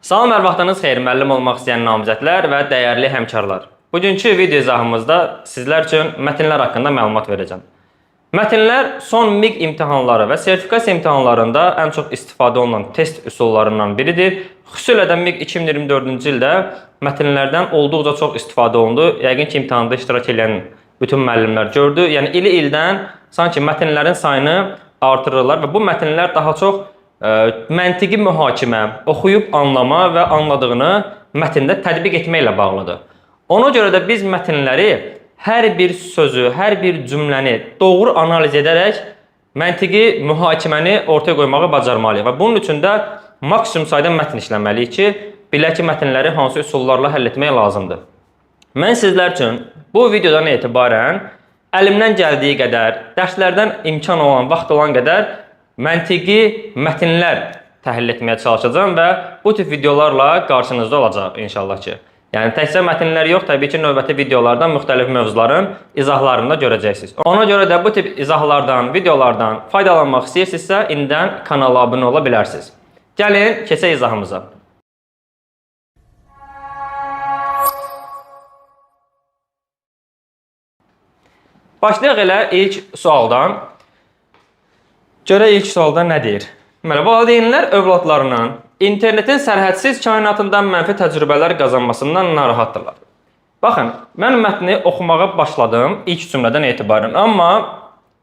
Salam, hər vaxtınız xeyir, müəllim olmaq istəyən namizədlər və dəyərli həmkarlar. Bugünkü video izahımızda sizlər üçün mətnlər haqqında məlumat verəcəm. Mətnlər son MIQ imtahanları və sertifikasiya imtahanlarında ən çox istifadə olunan test üsullarından biridir. Xüsusilə də MIQ 2024-cü ildə mətnlərdən olduqca çox istifadə olundu. Yəqin ki, imtahanda iştirak edən bütün müəllimlər gördü. Yəni, ildən sanki mətnlərin sayını artırırlar və bu mətnlər daha çox məntiqi mühakimə, oxuyub anlama və anladığını mətndə tətbiq etməklə bağlıdır. Ona görə də biz mətnləri hər bir sözü, hər bir cümləni doğru analiz edərək məntiqi mühakiməni ortaya qoymağı bacarmalıyıq və bunun üçün də maksimum sayda mətn işləməliyik ki, bilək ki, mətnləri hansı üsullarla həll etmək lazımdır. Mən sizlər üçün bu videodan etibarən əlimdən gəldiyi qədər, dərslərdən imkan olan, vaxt olan qədər məntiqi mətnlər təhlil etməyə çalışacağım və bu tip videolarla qarşınızda olacaq inşallah ki. Yəni, təkcə mətnlər yox, təbii ki, növbəti videolardan müxtəlif mövzuların izahlarını da görəcəksiniz. Ona görə də bu tip izahlardan, videolardan faydalanmaq istəyirsinizsə, indidən kanala abunə ola bilərsiniz. Gəlin, keçək izahımıza. Başlayaq elə ilk sualdan. Görək ilk sualda nə deyir? Valideynlər övladlarının internetin sərhədsiz kainatından mənfi təcrübələr qazanmasından narahatdırlar. Baxın, mən mətni oxumağa başladım ilk cümlədən etibarən, amma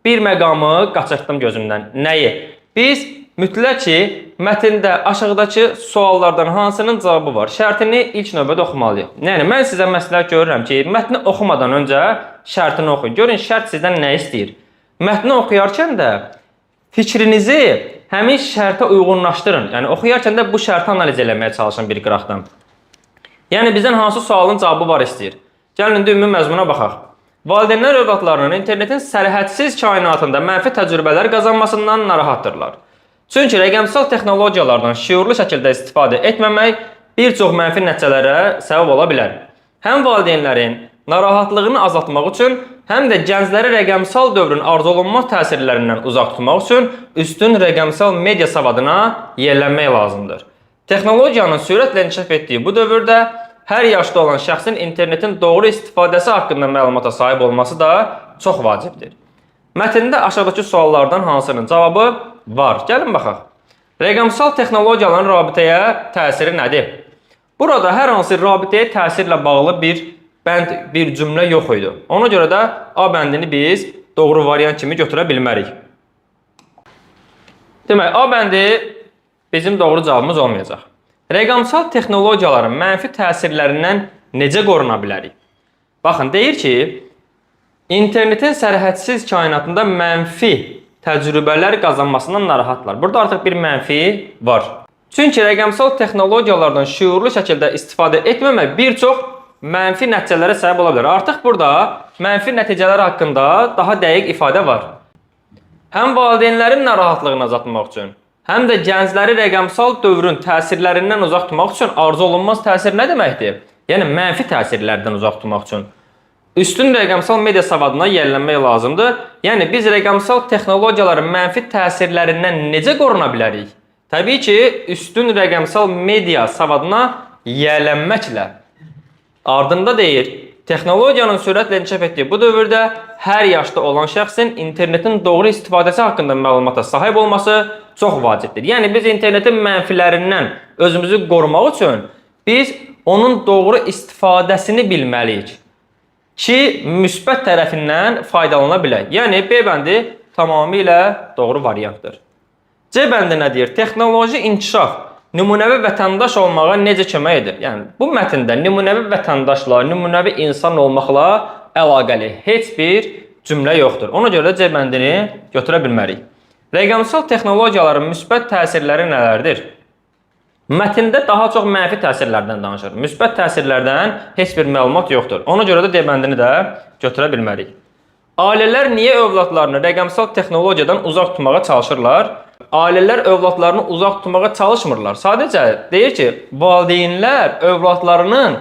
bir məqamı qaçırtdım gözümdən. Nəyi? Biz mütləq ki, mətndə aşağıdakı suallardan hansının cavabı var? Şərtini ilk növbədə oxumalıyıq. Yəni, mən sizə məsləhət görürəm ki, mətni oxumadan öncə şərtini oxuyun. Görün, şərt sizdən nə istəyir? Mətni oxuyarkən də fikrinizi həmin şərtə uyğunlaşdırın. Yəni, oxuyarkən də bu şərti analiz eləməyə çalışın bir qıraqdan. Yəni, bizdən hansı sualın cavabı var istəyir? Gəlin, indi ümumi məzmuna baxaq. Valideynlər övladlarının internetin sərhədsiz kainatında mənfi təcrübələr qazanmasından narahatdırlar. Çünki rəqəmsal texnologiyalardan şüurlu şəkildə istifadə etməmək bir çox mənfi nəticələrə səbəb ola bilər. Həm valideynlərin narahatlığını azaltmaq üçün, həm də gəncləri rəqəmsal dövrün arzulunmaz təsirlərindən uzaq tutmaq üçün üstün rəqəmsal media savadına yiyələnmək lazımdır. Texnologiyanın sürətlə inkişaf etdiyi bu dövrdə hər yaşda olan şəxsin internetin doğru istifadəsi haqqında məlumata sahib olması da çox vacibdir. Mətndə aşağıdakı suallardan hansının cavabı var? Gəlin baxaq. Rəqəmsal texnologiyaların rabitəyə təsiri nədir? Burada hər hansı rabitəyə təsirlə bağlı bir cümlə yox idi. Ona görə də A bəndini biz doğru variant kimi götürə bilmərik. Demək, A bəndi bizim doğru cavabımız olmayacaq. Rəqəmsal texnologiyaların mənfi təsirlərindən necə qoruna bilərik? Baxın, deyir ki, internetin sərhədsiz kainatında mənfi təcrübələr qazanmasından narahatlar. Burada artıq bir mənfi var. Çünki rəqəmsal texnologiyalardan şüurlu şəkildə istifadə etməmək bir çox mənfi nəticələrə səbəb ola bilər. Artıq burada mənfi nəticələr haqqında daha dəqiq ifadə var. Həm valideynlərin narahatlığını azaltmaq üçün, həm də gəncləri rəqəmsal dövrün təsirlərindən uzaq tutmaq üçün arzu olunmaz təsir nə deməkdir? Yəni, mənfi təsirlərdən uzaq tutmaq üçün üstün rəqəmsal media savadına yiyələnmək lazımdır. Yəni, biz rəqəmsal texnologiyaların mənfi təsirlərindən necə qoruna bilərik? Təbii ki, üstün rəqəmsal media savadına yiyələnməklə. Ardında deyir, texnologiyanın sürətlə inkişaf etdiyi bu dövrdə hər yaşda olan şəxsin internetin doğru istifadəsi haqqında məlumata sahib olması çox vacibdir. Yəni, biz internetin mənfilərindən özümüzü qorumaq üçün biz onun doğru istifadəsini bilməliyik ki, müsbət tərəfindən faydalana bilək. Yəni, B bəndi tamamilə doğru variantdır. C bəndi nə deyir? Texnoloji inkişaf nümunəvi vətəndaş olmağa necə kömək edir? Yəni, bu mətndə nümunəvi vətəndaşla, nümunəvi insan olmaqla əlaqəli heç bir cümlə yoxdur. Ona görə C bəndini götürə bilmərik. Rəqəmsal texnologiyaların müsbət təsirləri nələrdir? Mətndə daha çox mənfi təsirlərdən danışır. Müsbət təsirlərdən heç bir məlumat yoxdur. Ona görə də D bəndini də götürə bilmərik. Ailələr niyə övladlarını rəqəmsal texnologiyadan uzaq tutmağa çalışırlar? Ailələr övladlarını uzaq tutmağa çalışmırlar. Sadəcə deyir ki, valideynlər övladlarının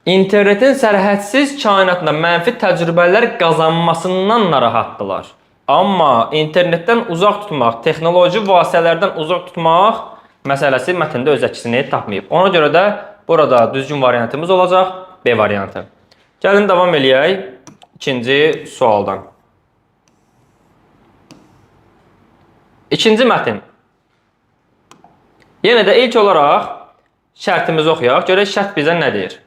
internetin sərhədsiz kainatında mənfi təcrübələr qazanmasından narahatdırlar. Amma internetdən uzaq tutmaq, texnoloji vasitələrdən uzaq tutmaq məsələsi mətndə öz əksini tapmayıb. Ona görə də burada düzgün variantımız olacaq B variantı. Gəlin davam eləyək ikinci sualdan. İkinci mətn. Yenə də ilk olaraq şərtimizi oxuyaq. Görək şərt bizə nə deyir?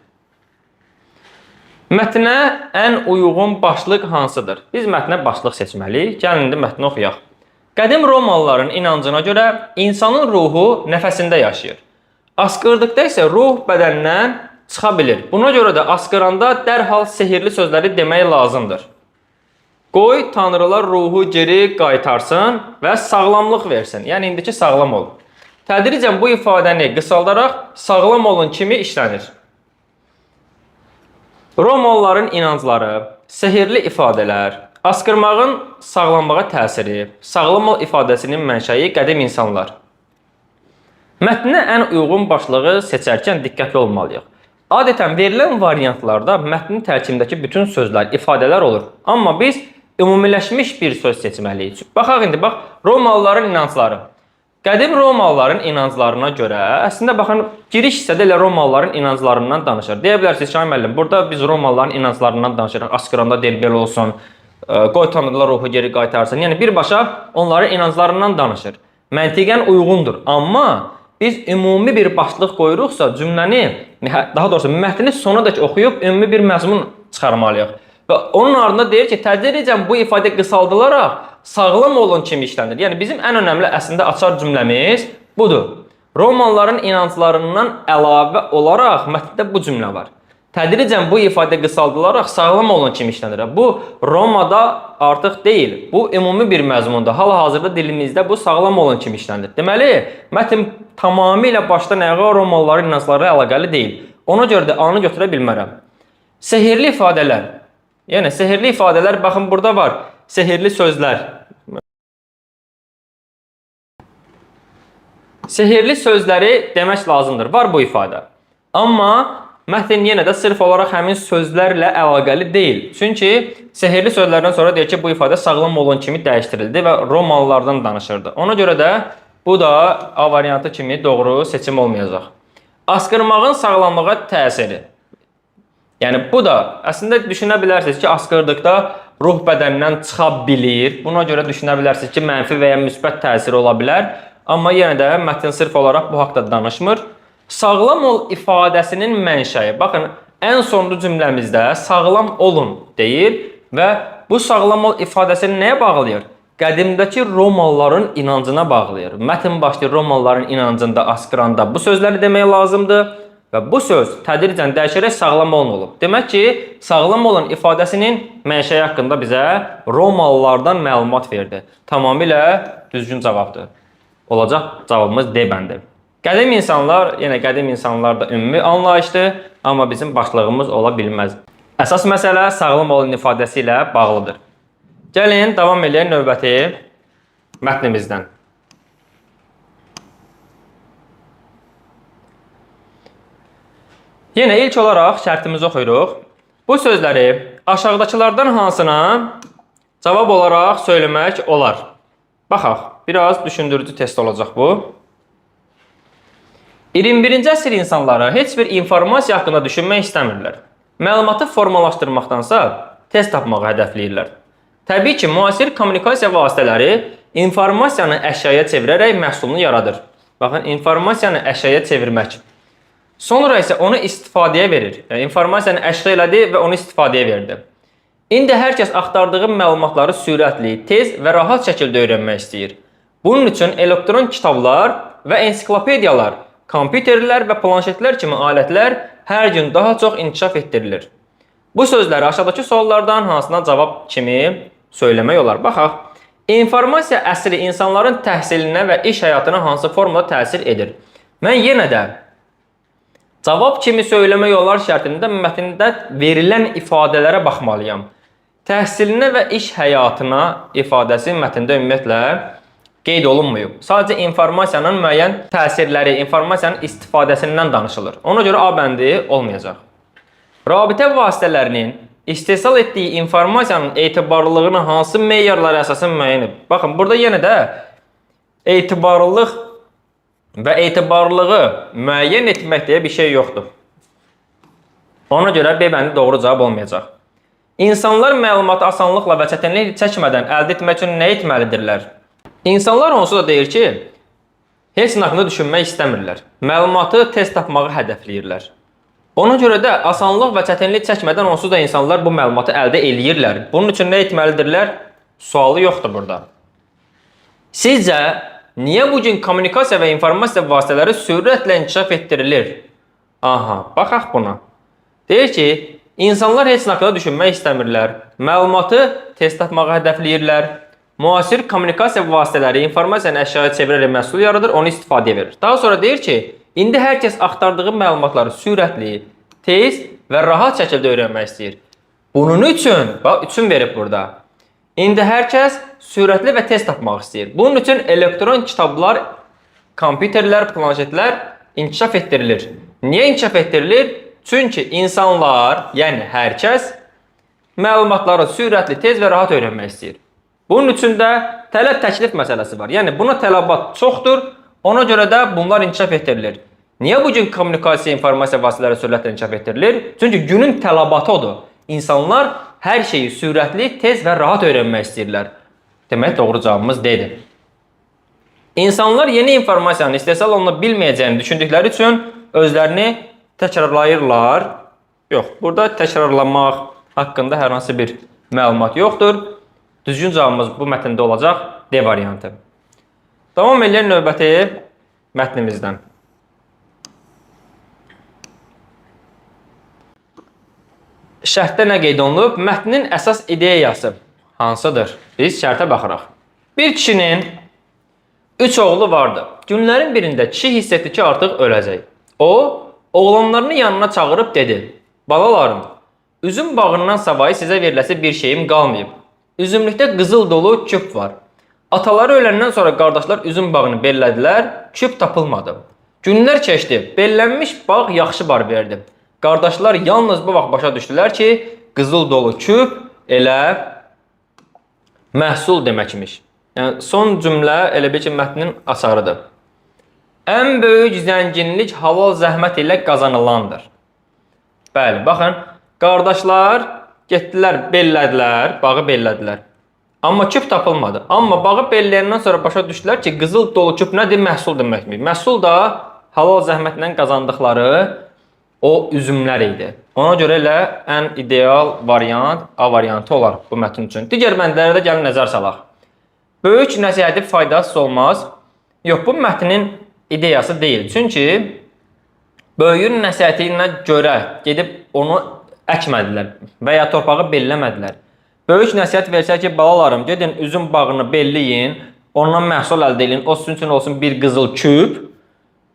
Mətnə ən uyğun başlıq hansıdır? Biz mətnə başlıq seçməliyik. Gəlin indi mətni oxuyaq. Qədim Romalıların inancına görə insanın ruhu nəfəsində yaşayır. Asqırdıqda isə ruh bədəndən çıxa bilir. Buna görə də asqıranda dərhal sehirli sözləri demək lazımdır. Qoy tanrılar ruhu geri qaytarsın və sağlamlıq versin. Yəni indiki sağlam ol. Tədricən bu ifadəni qısaldaraq sağlam olun kimi işlənir. Romalıların inancları, sehirli ifadələr, asqırmağın sağlamlığa təsiri, sağlam ol ifadəsinin mənşəyi qədim insanlar. Mətnə ən uyğun başlığı seçərkən diqqətli olmalıyıq. Adətən verilən variantlarda mətnin tərkibindəki bütün sözlər, ifadələr olur. Amma biz ümumiləşmiş bir söz seçməliyik. Baxaq indi, bax, Romalıların inancları. Qədim Romalıların inanclarına görə, əslində baxın, giriş hissədə elə Romalıların inanclarından danışır. Deyə bilərsiniz ki, müəllim, burada biz Romalıların inanclarından danışırıq. Asqıranda del belə olsun, qoy tanrılar ruhu geri qaytarsın. Yəni birbaşa onların inanclarından danışır. Məntiqən uyğundur. Amma biz ümumi bir başlıq qoyuruqsa, cümləni, daha doğrusu mətni sonadək oxuyub ümumi bir məzmun çıxarmalıyıq. Və onun ardında deyir ki, tədricən bu ifadə qısaldılaraq sağlam olun kimi işlənir. Yəni bizim ən önəmli əslində açar cümləmiz budur. Romalıların inanclarından əlavə olaraq mətndə bu cümlə var. Tədricən bu ifadə qısaldılaraq sağlam olun kimi işlənir. Bu Romada artıq deyil. Bu ümumi bir məzmundur. Hal-hazırda dilimizdə bu sağlam olun kimi işlənir. Deməli, mətn tamamilə başdan ayağa Romalıların inancları əlaqəli deyil. Ona görə də anı götürə bilmərəm. Sehirli ifadələr. Yəni sehirli ifadələr baxın burada var. Sehirli sözlər. Sehirli sözləri demək lazımdır. Var bu ifadə. Amma mətn yenə də sırf olaraq həmin sözlərlə əlaqəli deyil. Çünki sehirli sözlərdən sonra deyir ki, bu ifadə sağlam olun kimi dəyişdirildi və Romalılardan danışırdı. Ona görə də bu da A variantı kimi doğru seçim olmayacaq. Asqırmağın sağlamlığa təsiri. Yəni bu da əslində düşünə bilərsiniz ki, asqırdıqda ruh bədəndən çıxa bilir. Buna görə düşünə bilərsiniz ki, mənfi və ya müsbət təsiri ola bilər. Amma yenə də mətn sırf olaraq bu haqda danışmır. Sağlam ol ifadəsinin mənşəyi. Baxın, ən sonlu cümləmizdə sağlam olun deyir və bu sağlam ol ifadəsini nəyə bağlayır? Qədimdəki Romalıların inancına bağlayır. Mətn başlayır Romalıların inancında, asqıranda bu sözləri demək lazımdır. Və bu söz tədricən dəyişərək sağlam olun olub. Demək ki, sağlam olun ifadəsinin mənşəyi haqqında bizə Romalılardan məlumat verdi. Tamamilə düzgün cavabdır. Olacaq cavabımız D bəndi. Qədim insanlar, yenə qədim insanlar da ümumi anlayışdır, amma bizim başlığımız ola bilməz. Əsas məsələ sağlam olun ifadəsi ilə bağlıdır. Gəlin, davam edək növbəti mətnimizdən. Yenə ilk olaraq şərtimizi oxuyuruq. Bu sözləri aşağıdakılardan hansına cavab olaraq söyləmək olar? Baxaq, biraz düşündürücü test olacaq bu. 21-ci əsr insanları heç bir informasiya haqqında düşünmək istəmirlər. Məlumatı formalaşdırmaqdansa test tapmağı hədəfləyirlər. Təbii ki, müasir kommunikasiya vasitələri informasiyanı əşyaya çevirərək məhsulunu yaradır. Baxın, informasiyanı əşyaya çevirmək. Sonra isə onu istifadəyə verir. Yəni, informasiyanı əşya elədi və onu istifadəyə verdi. İndi hər kəs axtardığı məlumatları sürətli, tez və rahat şəkildə öyrənmək istəyir. Bunun üçün elektron kitablar və ensiklopediyalar, kompüterlər və planşetlər kimi alətlər hər gün daha çox inkişaf etdirilir. Bu sözləri aşağıdakı suallardan hansına cavab kimi söyləmək olar? Baxaq. İnformasiya əsri insanların təhsilinə və iş həyatına hansı formada təsir edir? Mən yenə də cavab kimi söyləmək olar şərtində mətndə verilən ifadələrə baxmalıyam. Təhsilinə və iş həyatına ifadəsi mətndə ümumiyyətlə qeyd olunmayıb. Sadəcə informasiyanın müəyyən təsirləri, informasiyanın istifadəsindən danışılır. Ona görə A bəndi olmayacaq. Rabitə vasitələrinin istehsal etdiyi informasiyanın etibarlılığını hansı meyarlara əsasən müəyyən edib? Baxın, burada yenə də etibarlılıq və etibarlılığı müəyyən etmək deyə bir şey yoxdur. Ona görə B bəndi doğru cavab olmayacaq. İnsanlar məlumatı asanlıqla və çətinlik çəkmədən əldə etmək üçün nə etməlidirlər? İnsanlar onsuz da deyir ki, heç nə haqqında düşünmək istəmirlər. Məlumatı tez tapmağı hədəfləyirlər. Ona görə də asanlıq və çətinlik çəkmədən onsuz da insanlar bu məlumatı əldə eləyirlər. Bunun üçün nə etməlidirlər? Sualı yoxdur burada. Sizcə, niyə bugün kommunikasiya və informasiya vasitələri sürətlə inkişaf etdirilir? Aha, baxaq buna. Deyir ki, insanlar heç nə haqqında düşünmək istəmirlər. Məlumatı tez tapmağı hədəfləyirlər. Müasir kommunikasiya vasitələri informasiyanı əşyaya çevirərək məhsul yaradır, onu istifadəyə verir. Daha sonra deyir ki, indi hər kəs axtardığı məlumatları sürətli, tez və rahat şəkildə öyrənmək istəyir. Bunun üçün, bax, üçün verib burada. İndi hər kəs sürətli və tez tapmaq istəyir. Bunun üçün elektron kitablar, kompüterlər, planşetlər inkişaf etdirilir. Niyə inkişaf etdirilir? Çünki insanlar, yəni hər kəs məlumatları sürətli, tez və rahat öyrənmək istəyir. Bunun üçün də tələb təklif məsələsi var. Yəni buna tələbat çoxdur, ona görə də bunlar inkişaf etdirilir. Niyə bugün kommunikasiya, informasiya vasitələri sürətlə inkişaf etdirilir? Çünki günün tələbatı odur. İnsanlar hər şeyi sürətli, tez və rahat öyrənmək istəyirlər. Demək, doğru cavabımız D-dir. İnsanlar yeni informasiyanın istehsal oluna bilməyəcəyini düşündükləri üçün özlərini təkrarlayırlar. Yox, burada təkrarlamaq haqqında hər hansı bir məlumat yoxdur. Düzgün cavabımız bu mətndə olacaq D variantı. Davam edən növbəti mətnimizdən. Şərtdə nə qeyd olunub? Mətnin əsas ideyası hansıdır? Biz şərtə baxırıq. Bir kişinin 3 oğlu vardı. Günlərin birində kişi hiss etdi ki, artıq öləcək. O, oğlanlarını yanına çağırıb dedi: "Balalarım, üzüm bağından savayı sizə veriləsi bir şeyim qalmayıb. Üzümlükdə qızıl dolu küp var. Ataları öləndən sonra qardaşlar üzüm bağını bellədilər, küp tapılmadı. Günlər keçdi, bellənmiş bağ yaxşı bar verdi. Qardaşlar yalnız bu vaxt başa düşdülər ki, qızıl dolu küp elə məhsul deməkmiş." Yəni, son cümlə elə bir ki, mətnin açarıdır. Ən böyük zənginlik halal zəhmət ilə qazanılandır. Bəli, baxın, qardaşlar getdilər, bellədilər, bağı bellədilər. Amma küp tapılmadı. Amma bağı belləyəndən sonra başa düşdülər ki, qızıl dolu küp nədir? Məhsul deməkdir. Məhsul da halal zəhmətlə qazandıqları o üzümlər idi. Ona görə elə ən ideal variant A variantı olar bu mətn üçün. Digər bəndlərə də gəlin nəzər salaq. Böyük nəsihəti faydasız olmaz. Yox, bu mətnin ideyası deyil. Çünki böyüyün nəsihətinə görə gedib onu əkmədilər və ya torpağı belləmədilər. Böyük nəsihət versək ki, balalarım, gedin üzüm bağını belləyin, ondan məhsul əldə edin, o sizin üçün olsun bir qızıl küp,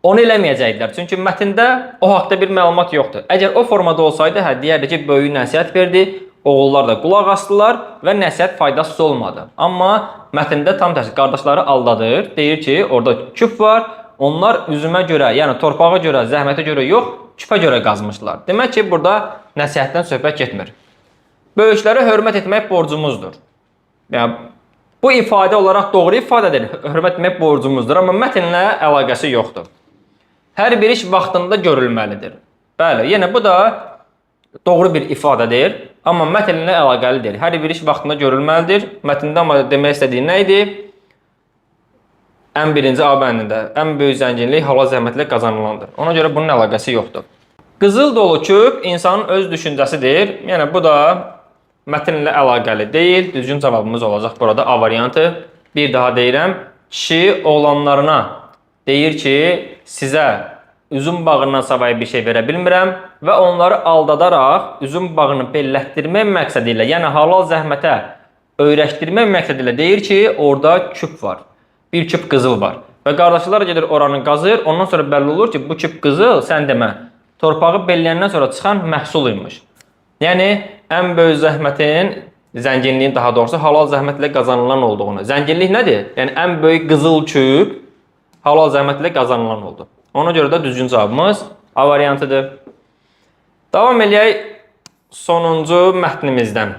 onu eləməyəcəklər. Çünki mətndə o haqda bir məlumat yoxdur. Əgər o formada olsaydı, deyərdi ki, böyük nəsihət verdi, oğullar da qulaq asdılar və nəsihət faydasız olmadı. Amma mətndə tam tərsi qardaşları aldadır, deyir ki, orada küp var, onlar üzümə görə, yəni torpağa görə, zəhmətə görə yox, küpə görə qazmışlar. Demək ki, burada nəsihətdən söhbət getmir. Böyüklərə hörmət etmək borcumuzdur. Yəni, bu ifadə olaraq doğru ifadədir, hörmət etmək borcumuzdur, amma mətnlə əlaqəsi yoxdur. Hər bir iş vaxtında görülməlidir. Bəli, yenə bu da doğru bir ifadədir, amma mətnlə əlaqəlidir. Hər bir iş vaxtında görülməlidir. Mətndə amma demək istədiyi nə idi? Ən birinci A bəndində ən böyük zənginlik halal zəhmətlə qazanılandır. Ona görə bunun əlaqəsi yoxdur. Qızıl dolu küp insanın öz düşüncəsidir. Yəni bu da mətnlə əlaqəli deyil. Düzgün cavabımız olacaq burada A variantı. Bir daha deyirəm. Kişi oğlanlarına deyir ki, sizə üzüm bağından savayı bir şey verə bilmirəm və onları aldadaraq üzüm bağını bellətdirmək məqsədi ilə, yəni halal zəhmətə öyrəşdirmək məqsədi ilə deyir ki, orada küp var. Bir küp qızıl var. Və qardaşlar gedir oranı qazır, ondan sonra bəlli olur ki, bu küp qızıl, sən demə, torpağı belləyəndən sonra çıxan məhsul imiş. Yəni, ən böyük zəhmətin, zənginliyin daha doğrusu halal zəhmətlə qazanılan olduğunu. Zənginlik nədir? Yəni, ən böyük qızıl küp halal zəhmətlə qazanılan oldu. Ona görə də düzgün cavabımız A variantıdır. Davam eləyək sonuncu mətnimizdən.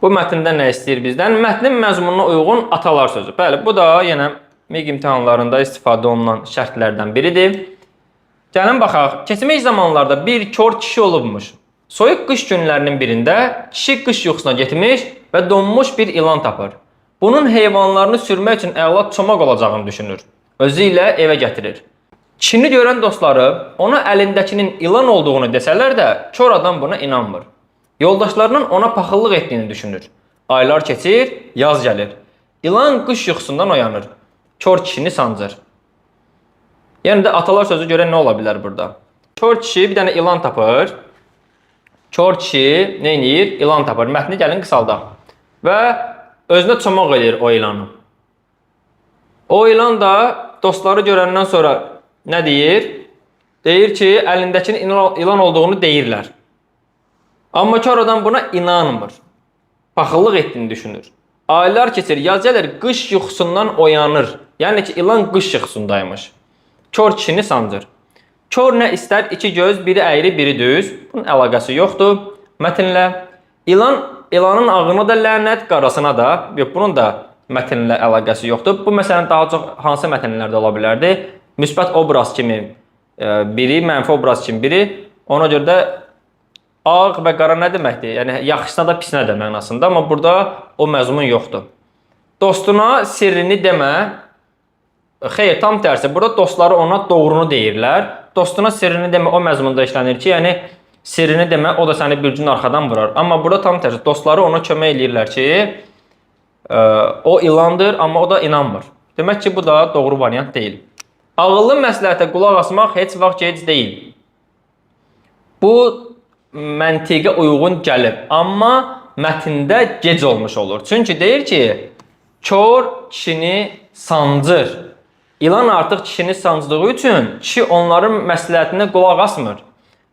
Bu Bu mətndə nə istəyir bizdən? Mətnin məzmununa uyğun atalar sözü. Bəli, bu da yenə MİQ imtahanlarında istifadə olunan şərtlərdən biridir. Gəlin baxaq. Keçmiş zamanlarda bir kör kişi olubmuş. Soyuq qış günlərinin birində kişi qış yuxusuna getmiş və donmuş bir ilan tapır. Bunun heyvanlarını sürmək üçün əla çomaq olacağını düşünür. Özü ilə evə gətirir. Kişini görən dostları ona əlindəkinin ilan olduğunu desələr də, kör adam buna inanmır. Yoldaşlarının ona paxıllıq etdiyini düşünür. Aylar keçir, yaz gəlir. İlan qış yuxusundan oyanır. Kör kişini sancır. Yəni də atalar sözü görən nə ola bilər burada? Kör kişi bir dənə ilan tapır. Kör kişi nə edir? İlan tapır. Mətni gəlin qısaldaq. Və özünə çomaq edir o ilanı. O ilan da dostları görəndən sonra nə deyir? Deyir ki, əlindəkinin ilan olduğunu deyirlər. Amma kör adam buna inanmır. Paxıllıq etdiyini düşünür. Aylar keçir, yaz gəlir, qış yuxusundan oyanır. Yəni ki, ilan qış yuxusundaymış. Kör kişini sancır. Kör nə istər? İki göz, biri əyri, biri düz. Bunun əlaqəsi yoxdur mətnlə. İlanın ağına da lənət, qarasına da. Yox, bunun da mətnlə əlaqəsi yoxdur. Bu məsələn daha çox hansı mətnlərdə ola bilərdi? Müsbət obraz kimi biri, mənfi obraz kimi biri. Ona görə də ağ və qara nə deməkdir? Yəni yaxşısına da pisinə də mənasında, amma burada o məzmun yoxdur. Dostuna sirrini demə. Xeyr, tam tərsi. Burada dostları ona doğrunu deyirlər. Dostuna sirrini demə o məzmunda işlənir ki, yəni sirrini demə, o da səni bir gün arxadan vurar. Amma burada tam tərsi. Dostları ona kömək eləyirlər ki, o ilandır, amma o da inanmır. Demək ki, bu da doğru variant deyil. Ağıllı məsləhətə qulaq asmaq heç vaxt gec deyil. Bu məntiqə uyğun gəlib, amma mətndə gec olmuş olur. Çünki deyir ki, kör kişini sancır. İlan artıq kişini sancdığı üçün kişi onların məsləhətinə qulaq asmır.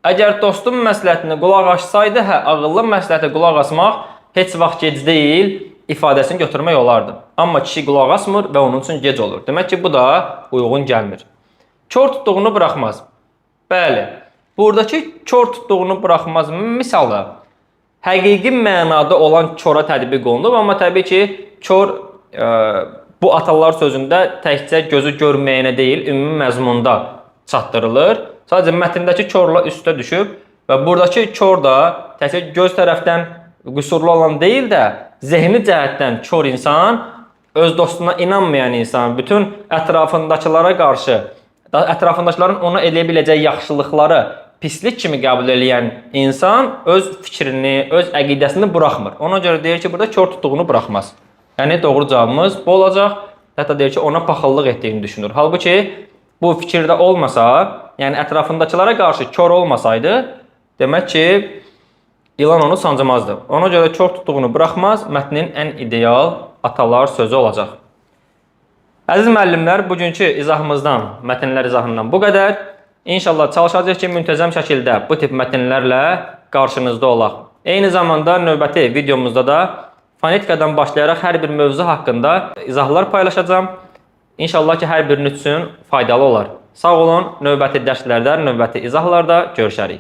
Əgər dostun məsləhətinə qulaq assaydı, ağıllı məsləhətə qulaq asmaq heç vaxt gec deyil ifadəsini götürmək olardı. Amma kişi qulaq asmır və onun üçün gec olur. Demək ki, bu da uyğun gəlmir. Kör tutduğunu buraxmaz. Bəli, buradakı kör tutduğunu buraxmaz misalı həqiqi mənada olan köra tətbiq olunub, amma təbii ki, kör bu atalar sözündə təkcə gözü görməyənə deyil, ümumi məzmunda çatdırılır. Sadəcə mətndəki körlə üstə düşüb və buradakı kör da təkcə göz tərəfdən qüsurlu olan deyil də, zehni cəhətdən kör insan, öz dostuna inanmayan insan, bütün ətrafındakılara qarşı, ətrafındakıların ona eləyə biləcəyi yaxşılıqları pislik kimi qəbul edən insan öz fikrini, öz əqidəsini buraxmır. Ona görə deyir ki, burada kör tutduğunu buraxmaz. Yəni doğru cavabımız bu olacaq. Hətta deyir ki, ona paxıllıq etdiyini düşünür. Halbuki bu fikirdə olmasa, yəni ətrafındakılara qarşı kör olmasaydı, demək ki, ilan onu sancmazdı. Ona görə kör tutduğunu buraxmaz, mətnin ən ideal atalar sözü olacaq. Əziz müəllimlər, bugünkü izahımızdan, mətnlər izahından bu qədər. İnşallah çalışacağıq ki, müntəzəm şəkildə bu tip mətnlərlə qarşınızda olaq. Eyni zamanda növbəti videomuzda da fonetikadan başlayaraq hər bir mövzu haqqında izahlar paylaşacağım. İnşallah ki, hər birinin üçün faydalı olar. Sağ olun, növbəti dərslərdə, növbəti izahlarda görüşərik.